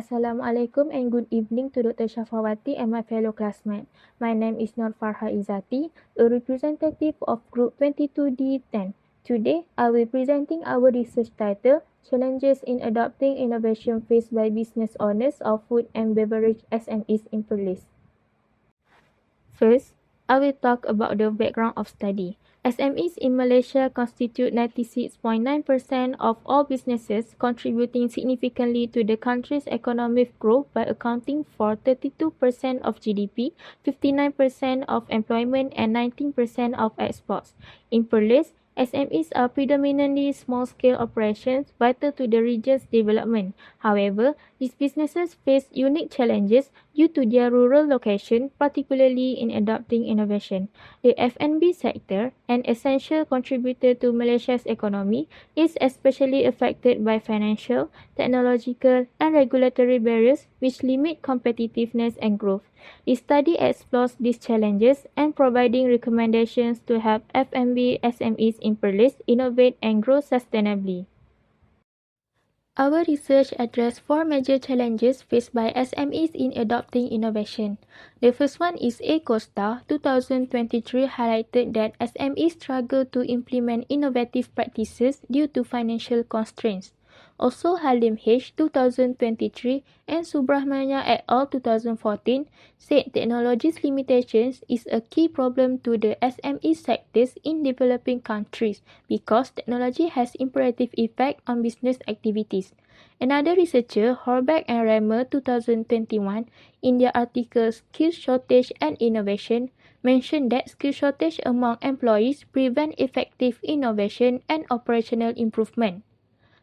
Assalamualaikum and good evening to Dr. Shafawati and my fellow classmates. My name is Nur Farha Izzati, a representative of Group 22D10. Today, I will be presenting our research title, Challenges in Adopting Innovation Faced by Business Owners of Food and Beverage SMEs in Perlis. First, I will talk about the background of study. SMEs in Malaysia constitute 96.9% of all businesses, contributing significantly to the country's economic growth by accounting for 32% of GDP, 59% of employment, and 19% of exports. In Perlis, SMEs are predominantly small-scale operations vital to the region's development. However, these businesses face unique challenges due to their rural location, particularly in adopting innovation. The F&B sector, an essential contributor to Malaysia's economy, is especially affected by financial, technological, and regulatory barriers which limit competitiveness and growth. The study explores these challenges and providing recommendations to help F&B SMEs in Perlis innovate and grow sustainably. Our research addressed four major challenges faced by SMEs in adopting innovation. The first one is A. Costa, 2023, highlighted that SMEs struggle to implement innovative practices due to financial constraints. Also, Halim H. 2023 and Subrahmanya et al. 2014 said technology's limitations is a key problem to the SME sectors in developing countries because technology has imperative effect on business activities. Another researcher, Horbeck and Remer 2021, in their article Skill Shortage and Innovation, mentioned that skill shortage among employees prevent effective innovation and operational improvement.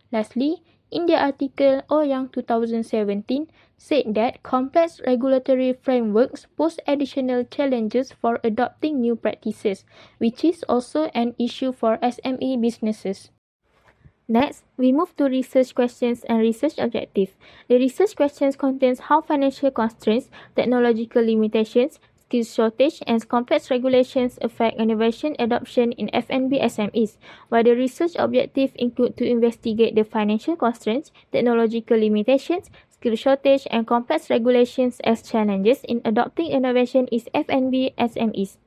Lastly, in their article Young 2017, said that complex regulatory frameworks pose additional challenges for adopting new practices, which is also an issue for SME businesses. Next, we move to research questions and research objectives. The research questions contains how financial constraints, technological limitations, skills shortage, and complex regulations affect innovation adoption in F&B SMEs, while the research objectives include to investigate the financial constraints, technological limitations, skill shortage, and complex regulations as challenges in adopting innovation in F&B SMEs.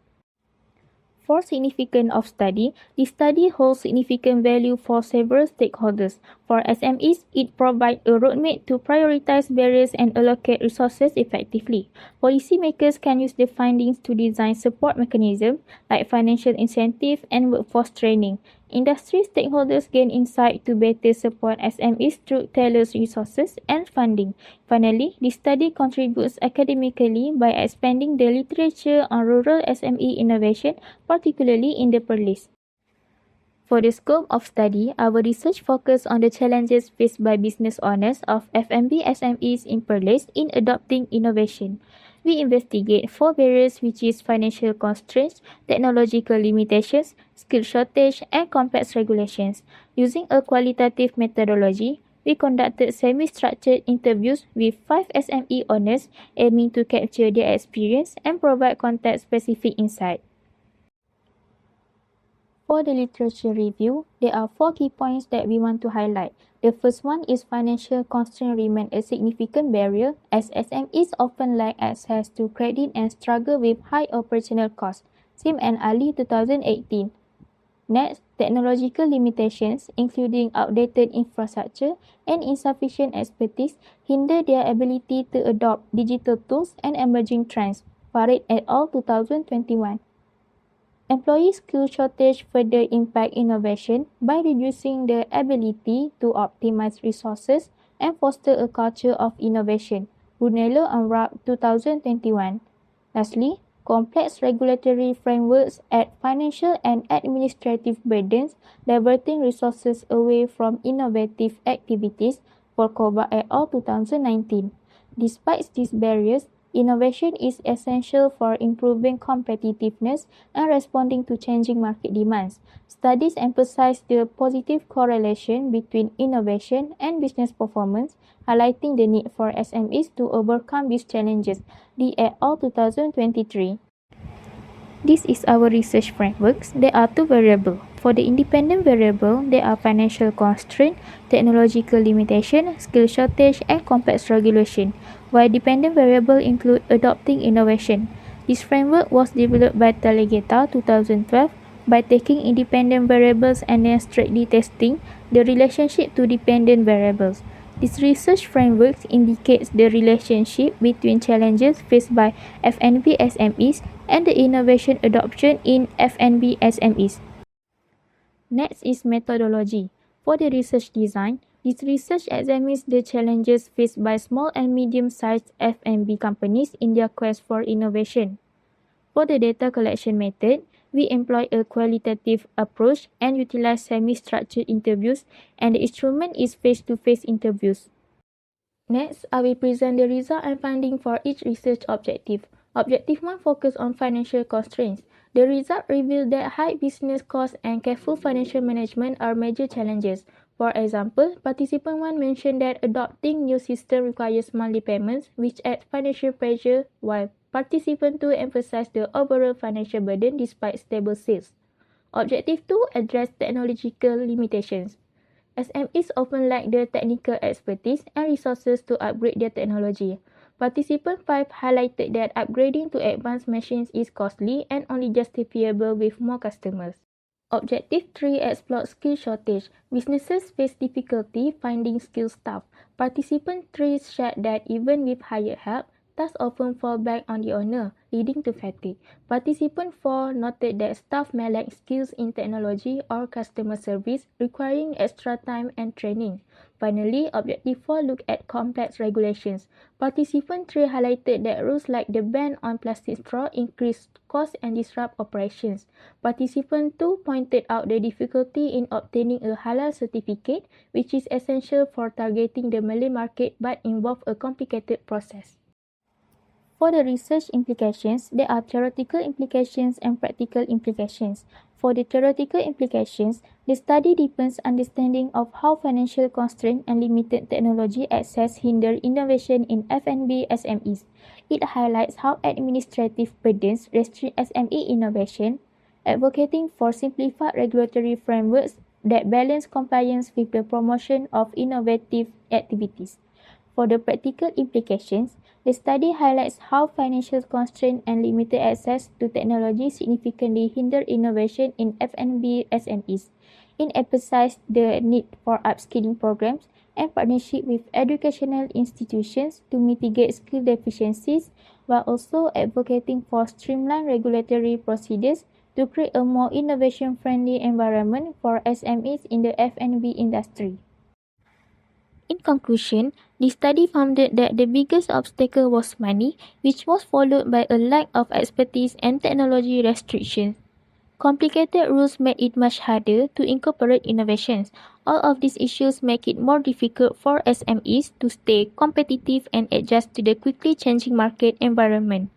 For significance of study, this study holds significant value for several stakeholders. For SMEs, it provides a roadmap to prioritize barriers and allocate resources effectively. Policymakers can use the findings to design support mechanisms like financial incentive and workforce training. Industry stakeholders gain insight to better support SMEs through tailored resources and funding. Finally, this study contributes academically by expanding the literature on rural SME innovation, particularly in the Perlis. For the scope of study, our research focused on the challenges faced by business owners of F&B SMEs in Perlis in adopting innovation. We investigate four barriers, which is financial constraints, technological limitations, skill shortage, and complex regulations. Using a qualitative methodology, we conducted semi-structured interviews with 5 SME owners, aiming to capture their experience and provide context-specific insight. For the literature review, there are 4 key points that we want to highlight. The first one is financial constraint remain a significant barrier as SMEs often lack access to credit and struggle with high operational costs. Sim and Ali 2018. Next, technological limitations, including outdated infrastructure and insufficient expertise, hinder their ability to adopt digital tools and emerging trends. Farid et al. 2021. Employee skill shortage further impact innovation by reducing the ability to optimize resources and foster a culture of innovation. Brunello and Raab 2021. Lastly, complex regulatory frameworks add financial and administrative burdens, diverting resources away from innovative activities. Volkova et al. 2019. Despite these barriers, innovation is essential for improving competitiveness and responding to changing market demands. Studies emphasize the positive correlation between innovation and business performance, highlighting the need for SMEs to overcome these challenges. Lee et al. 2023. This is our research frameworks. There are 2 variables. For the independent variable, there are financial constraint, technological limitation, skill shortage, and complex regulation, while dependent variables include adopting innovation. This framework was developed by Talegeta 2012 by taking independent variables and then strictly testing the relationship to dependent variables. This research framework indicates the relationship between challenges faced by FNB SMEs and the innovation adoption in FNB SMEs. Next is methodology. For the research design, this research examines the challenges faced by small and medium-sized F&B companies in their quest for innovation. For the data collection method, we employ a qualitative approach and utilize semi-structured interviews, and the instrument is face-to-face interviews. Next, I will present the result and finding for each research objective. Objective 1 focuses on financial constraints. The result revealed that high business costs and careful financial management are major challenges. For example, participant 1 mentioned that adopting new system requires monthly payments, which adds financial pressure, while participant 2 emphasized the overall financial burden despite stable sales. Objective 2 addressed technological limitations. SMEs often lack the technical expertise and resources to upgrade their technology. Participant 5 highlighted that upgrading to advanced machines is costly and only justifiable with more customers. Objective 3 explored skill shortage. Businesses face difficulty finding skilled staff. Participant 3 shared that even with hired help, tasks often fall back on the owner, leading to fatigue. Participant 4 noted that staff may lack skills in technology or customer service, requiring extra time and training. Finally, Objective 4 looked at complex regulations. Participant 3 highlighted that rules like the ban on plastic straw increase costs and disrupt operations. Participant 2 pointed out the difficulty in obtaining a halal certificate, which is essential for targeting the Malay market but involves a complicated process. For the research implications, there are theoretical implications and practical implications. For the theoretical implications, the study deepens understanding of how financial constraint and limited technology access hinder innovation in F&B SMEs. It highlights how administrative burdens restrict SME innovation, advocating for simplified regulatory frameworks that balance compliance with the promotion of innovative activities. For the practical implications, the study highlights how financial constraints and limited access to technology significantly hinder innovation in F&B SMEs. It emphasized the need for upskilling programs and partnership with educational institutions to mitigate skill deficiencies, while also advocating for streamlined regulatory procedures to create a more innovation-friendly environment for SMEs in the F&B industry. In conclusion, the study found that the biggest obstacle was money, which was followed by a lack of expertise and technology restrictions. Complicated rules made it much harder to incorporate innovations. All of these issues make it more difficult for SMEs to stay competitive and adjust to the quickly changing market environment.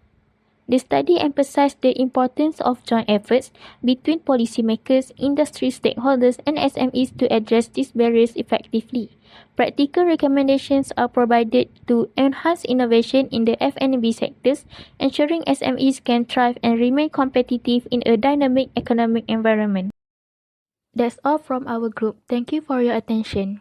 The study emphasized the importance of joint efforts between policymakers, industry stakeholders, and SMEs to address these barriers effectively. Practical recommendations are provided to enhance innovation in the F&B sectors, ensuring SMEs can thrive and remain competitive in a dynamic economic environment. That's all from our group. Thank you for your attention.